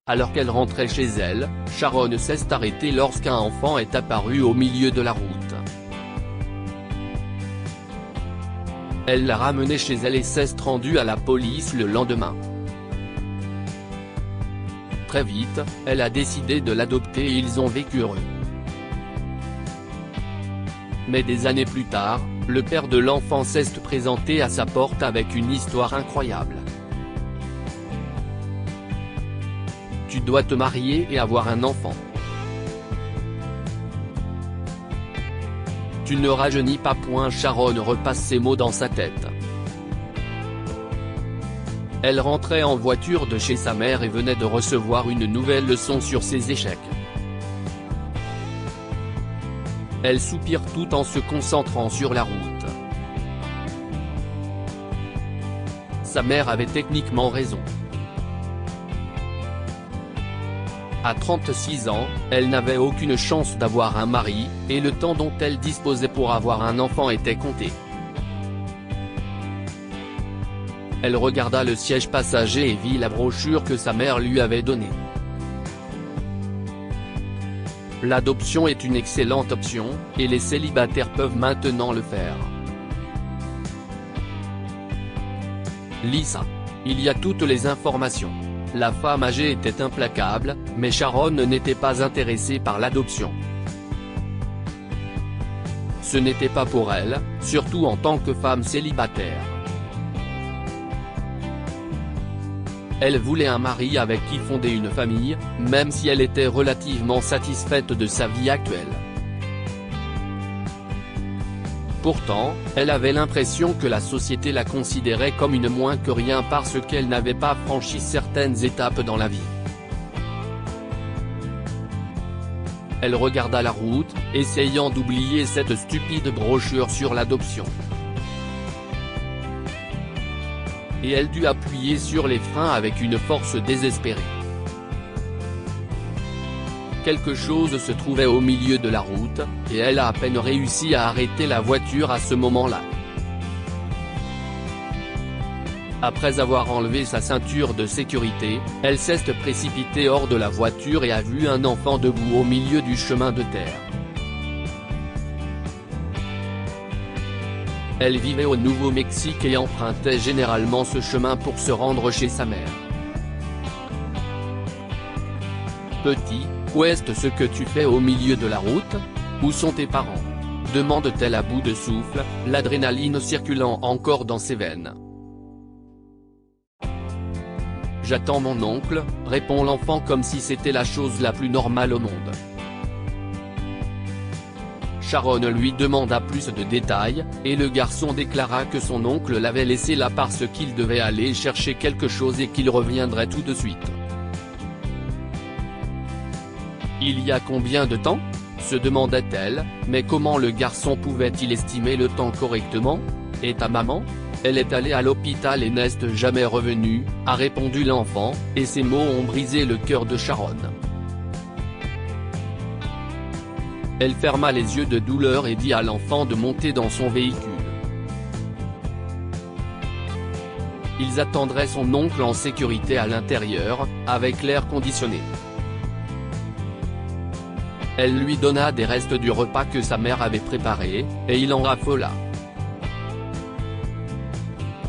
Alors qu'elle rentrait chez elle, Sharon s'est arrêtée lorsqu'un enfant est apparu au milieu de la route. Elle l'a ramené chez elle et s'est rendue à la police le lendemain. Très vite, elle a décidé de l'adopter et ils ont vécu heureux. Mais des années plus tard, le père de l'enfant s'est présenté à sa porte avec une histoire incroyable. Tu dois te marier et avoir un enfant. Tu ne rajeunis pas. Sharon repasse ces mots dans sa tête. Elle rentrait en voiture de chez sa mère et venait de recevoir une nouvelle leçon sur ses échecs. Elle soupire tout en se concentrant sur la route. Sa mère avait techniquement raison. À 36 ans, elle n'avait aucune chance d'avoir un mari, et le temps dont elle disposait pour avoir un enfant était compté. Elle regarda le siège passager et vit la brochure que sa mère lui avait donnée. L'adoption est une excellente option, et les célibataires peuvent maintenant le faire. Lis ça. Il y a toutes les informations. La femme âgée était implacable, mais Sharon n'était pas intéressée par l'adoption. Ce n'était pas pour elle, surtout en tant que femme célibataire. Elle voulait un mari avec qui fonder une famille, même si elle était relativement satisfaite de sa vie actuelle. Pourtant, elle avait l'impression que la société la considérait comme une moins que rien parce qu'elle n'avait pas franchi certaines étapes dans la vie. Elle regarda la route, essayant d'oublier cette stupide brochure sur l'adoption. Et elle dut appuyer sur les freins avec une force désespérée. Quelque chose se trouvait au milieu de la route, et elle a à peine réussi à arrêter la voiture à ce moment-là. Après avoir enlevé sa ceinture de sécurité, elle s'est précipitée hors de la voiture et a vu un enfant debout au milieu du chemin de terre. Elle vivait au Nouveau-Mexique et empruntait généralement ce chemin pour se rendre chez sa mère. Petit, qu'est-ce ce que tu fais au milieu de la route? Où sont tes parents? Demande-t-elle à bout de souffle, l'adrénaline circulant encore dans ses veines. J'attends mon oncle, répond l'enfant comme si c'était la chose la plus normale au monde. Sharon lui demanda plus de détails, et le garçon déclara que son oncle l'avait laissé là parce qu'il devait aller chercher quelque chose et qu'il reviendrait tout de suite. Il y a combien de temps? Se demanda-t-elle, mais comment le garçon pouvait-il estimer le temps correctement? Et ta maman? Elle est allée à l'hôpital et n'est jamais revenue, a répondu l'enfant, et ces mots ont brisé le cœur de Sharon. Elle ferma les yeux de douleur et dit à l'enfant de monter dans son véhicule. Ils attendraient son oncle en sécurité à l'intérieur, avec l'air conditionné. Elle lui donna des restes du repas que sa mère avait préparé, et il en raffola.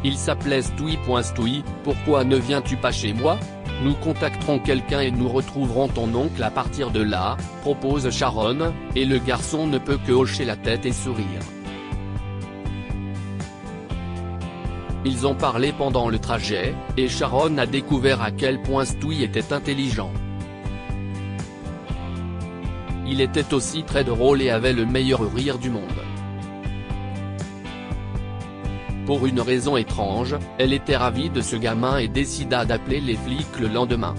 Il s'appelait Stewie. Pourquoi ne viens-tu pas chez moi? Nous contacterons quelqu'un et nous retrouverons ton oncle à partir de là, propose Sharon, et le garçon ne peut que hocher la tête et sourire. Ils ont parlé pendant le trajet, et Sharon a découvert à quel point Stewie était intelligent. Il était aussi très drôle et avait le meilleur rire du monde. Pour une raison étrange, elle était ravie de ce gamin et décida d'appeler les flics le lendemain.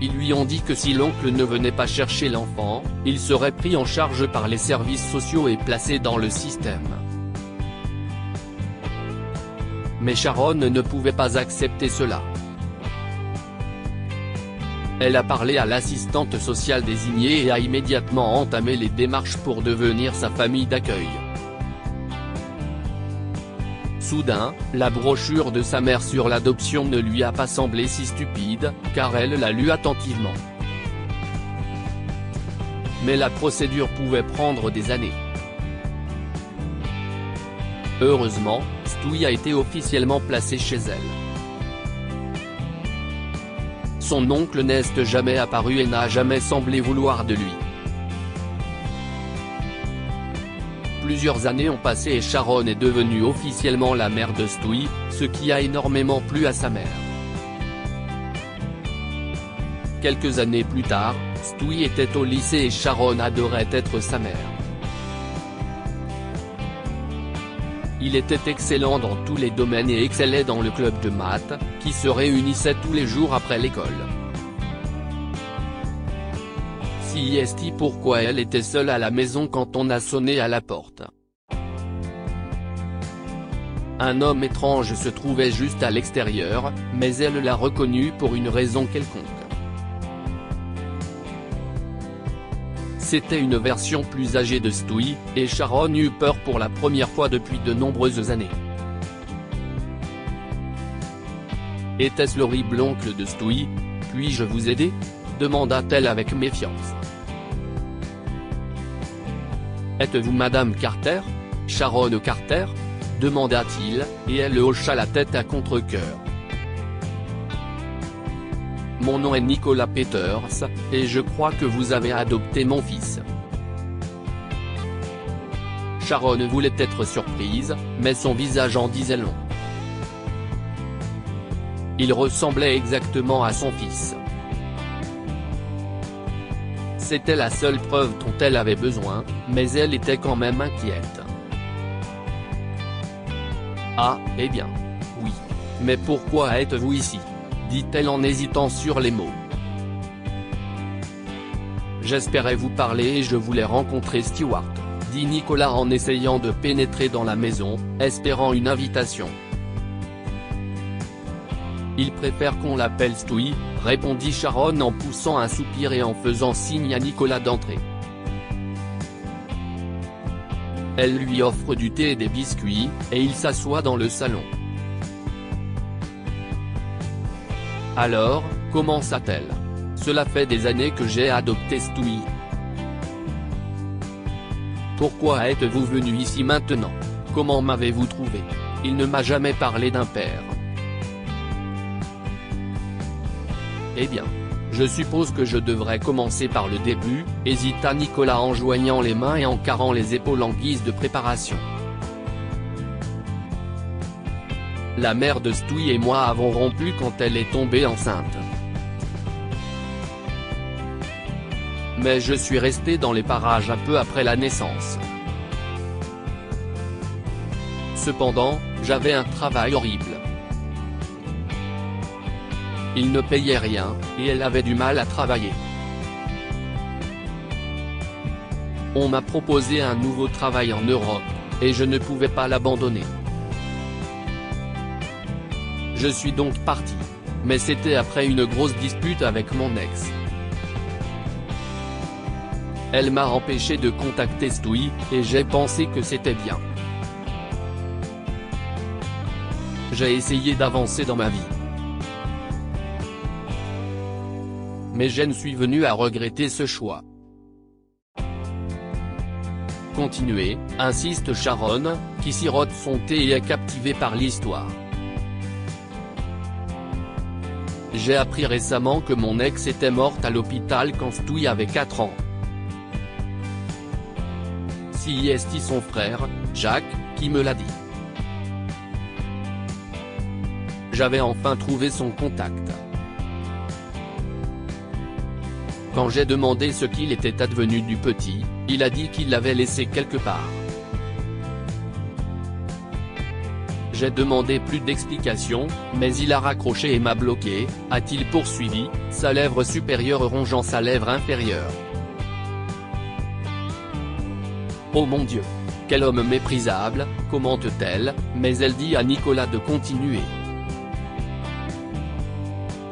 Ils lui ont dit que si l'oncle ne venait pas chercher l'enfant, il serait pris en charge par les services sociaux et placé dans le système. Mais Sharon ne pouvait pas accepter cela. Elle a parlé à l'assistante sociale désignée et a immédiatement entamé les démarches pour devenir sa famille d'accueil. Soudain, la brochure de sa mère sur l'adoption ne lui a pas semblé si stupide, car elle l'a lue attentivement. Mais la procédure pouvait prendre des années. Heureusement, Stewie a été officiellement placé chez elle. Son oncle n'est jamais apparu et n'a jamais semblé vouloir de lui. Plusieurs années ont passé et Sharon est devenue officiellement la mère de Stewie, ce qui a énormément plu à sa mère. Quelques années plus tard, Stewie était au lycée et Sharon adorait être sa mère. Il était excellent dans tous les domaines et excellait dans le club de maths, qui se réunissait tous les jours après l'école. Si est pourquoi elle était seule à la maison quand on a sonné à la porte. Un homme étrange se trouvait juste à l'extérieur, mais elle l'a reconnu pour une raison quelconque. C'était une version plus âgée de Stewie, et Sharon eut peur pour la première fois depuis de nombreuses années. Était-ce l'horrible oncle de Stewie? Puis-je vous aider? Demanda-t-elle avec méfiance. Êtes-vous Madame Carter? Sharon Carter? Demanda-t-il, et elle hocha la tête à contre-cœur. Mon nom est Nicolas Peters, et je crois que vous avez adopté mon fils. Sharon voulait être surprise, mais son visage en disait long. Il ressemblait exactement à son fils. C'était la seule preuve dont elle avait besoin, mais elle était quand même inquiète. Ah, eh bien. Oui. Mais pourquoi êtes-vous ici? Dit-elle en hésitant sur les mots. J'espérais vous parler et je voulais rencontrer Stewart, dit Nicolas en essayant de pénétrer dans la maison, espérant une invitation. Il préfère qu'on l'appelle Stewie, répondit Sharon en poussant un soupir et en faisant signe à Nicolas d'entrer. Elle lui offre du thé et des biscuits, et il s'assoit dans le salon. Alors, commença-t-elle. Cela fait des années que j'ai adopté Stewie. Pourquoi êtes-vous venu ici maintenant? Comment m'avez-vous trouvé? Il ne m'a jamais parlé d'un père. Eh bien, je suppose que je devrais commencer par le début, hésita Nicolas en joignant les mains et en carrant les épaules en guise de préparation. La mère de Stewie et moi avons rompu quand elle est tombée enceinte. Mais je suis resté dans les parages un peu après la naissance. Cependant, j'avais un travail horrible. Il ne payait rien, et elle avait du mal à travailler. On m'a proposé un nouveau travail en Europe, et je ne pouvais pas l'abandonner. Je suis donc parti. Mais c'était après une grosse dispute avec mon ex. Elle m'a empêché de contacter Stewie, et j'ai pensé que c'était bien. J'ai essayé d'avancer dans ma vie. Mais je suis venu à regretter ce choix. Continuez, insiste Sharon, qui sirote son thé et est captivée par l'histoire. J'ai appris récemment que mon ex était morte à l'hôpital quand Stewie avait 4 ans. C'est son frère, Jack, qui me l'a dit. J'avais enfin trouvé son contact. Quand j'ai demandé ce qu'il était advenu du petit, il a dit qu'il l'avait laissé quelque part. J'ai demandé plus d'explications, mais il a raccroché et m'a bloqué, a-t-il poursuivi, sa lèvre supérieure rongeant sa lèvre inférieure. Oh mon Dieu! Quel homme méprisable, commente-t-elle, mais elle dit à Nicolas de continuer.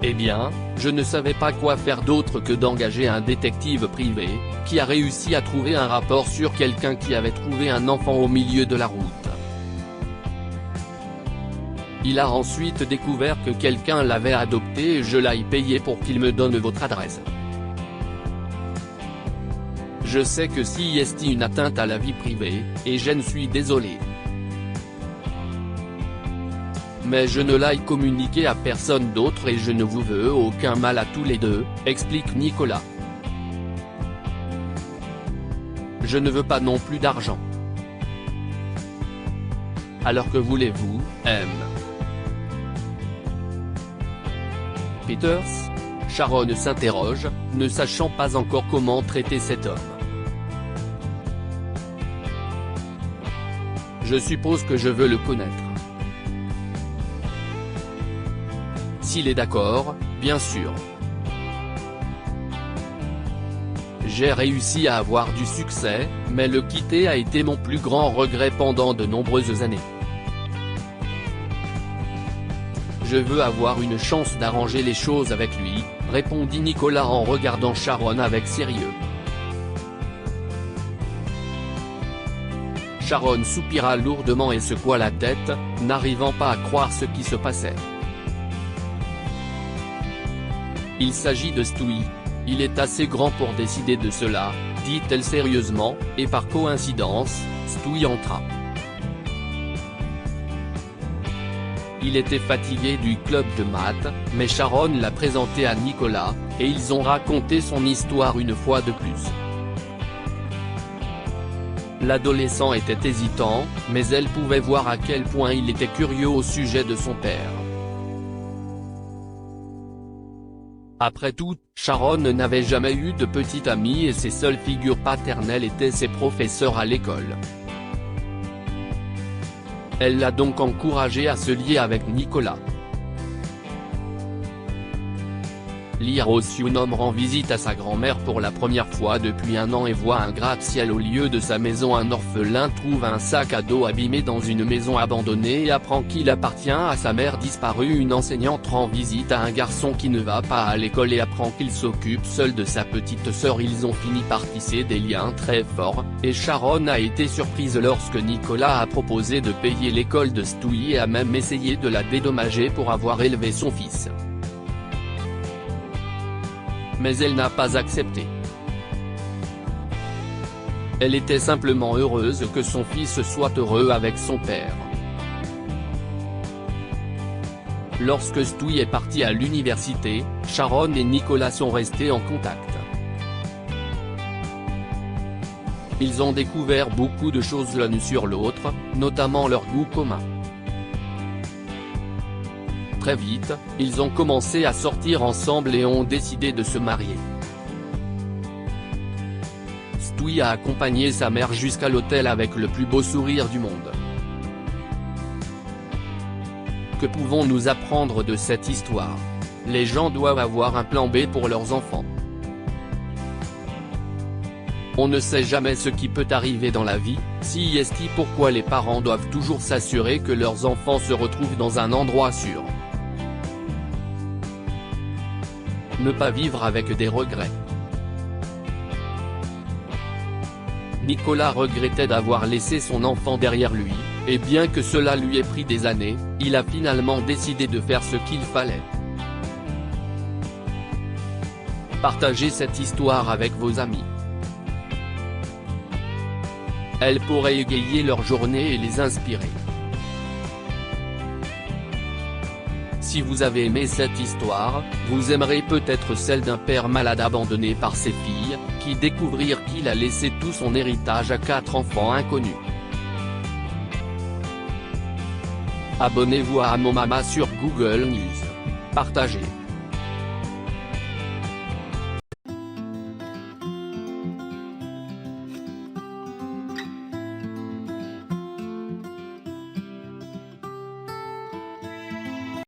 Eh bien, je ne savais pas quoi faire d'autre que d'engager un détective privé, qui a réussi à trouver un rapport sur quelqu'un qui avait trouvé un enfant au milieu de la route. Il a ensuite découvert que quelqu'un l'avait adopté et je l'ai payé pour qu'il me donne votre adresse. Je sais que c'est une atteinte à la vie privée, et je ne suis désolé. Mais je ne l'ai communiqué à personne d'autre et je ne vous veux aucun mal à tous les deux, explique Nicolas. Je ne veux pas non plus d'argent. Alors que voulez-vous, M. Peters? Sharon s'interroge, ne sachant pas encore comment traiter cet homme. Je suppose que je veux le connaître. S'il est d'accord, bien sûr. J'ai réussi à avoir du succès, mais le quitter a été mon plus grand regret pendant de nombreuses années. Je veux avoir une chance d'arranger les choses avec lui, répondit Nicolas en regardant Sharon avec sérieux. Sharon soupira lourdement et secoua la tête, n'arrivant pas à croire ce qui se passait. Il s'agit de Stewie. Il est assez grand pour décider de cela, dit-elle sérieusement, et par coïncidence, Stewie entra. Il était fatigué du club de maths, mais Sharon l'a présenté à Nicolas, et ils ont raconté son histoire une fois de plus. L'adolescent était hésitant, mais elle pouvait voir à quel point il était curieux au sujet de son père. Après tout, Sharon n'avait jamais eu de petite amie et ses seules figures paternelles étaient ses professeurs à l'école. Elle l'a donc encouragé à se lier avec Nicolas. Un homme rend visite à sa grand-mère pour la première fois depuis un an et voit un gratte-ciel au lieu de sa maison. Un orphelin trouve un sac à dos abîmé dans une maison abandonnée et apprend qu'il appartient à sa mère disparue. Une enseignante rend visite à un garçon qui ne va pas à l'école et apprend qu'il s'occupe seul de sa petite sœur. Ils ont fini par tisser des liens très forts, et Sharon a été surprise lorsque Nicolas a proposé de payer l'école de Stewie et a même essayé de la dédommager pour avoir élevé son fils. Mais elle n'a pas accepté. Elle était simplement heureuse que son fils soit heureux avec son père. Lorsque Stewie est parti à l'université, Sharon et Nicolas sont restés en contact. Ils ont découvert beaucoup de choses l'un sur l'autre, notamment leur goût commun. Très vite, ils ont commencé à sortir ensemble et ont décidé de se marier. Stewie a accompagné sa mère jusqu'à l'hôtel avec le plus beau sourire du monde. Que pouvons-nous apprendre de cette histoire? Les gens doivent avoir un plan B pour leurs enfants. On ne sait jamais ce qui peut arriver dans la vie, pourquoi les parents doivent toujours s'assurer que leurs enfants se retrouvent dans un endroit sûr. Ne pas vivre avec des regrets. Nicolas regrettait d'avoir laissé son enfant derrière lui, et bien que cela lui ait pris des années, il a finalement décidé de faire ce qu'il fallait. Partagez cette histoire avec vos amis. Elle pourrait égayer leur journée et les inspirer. Si vous avez aimé cette histoire, vous aimerez peut-être celle d'un père malade abandonné par ses filles, qui découvrirent qu'il a laissé tout son héritage à 4 enfants inconnus. Abonnez-vous à Mon Mama sur Google News. Partagez.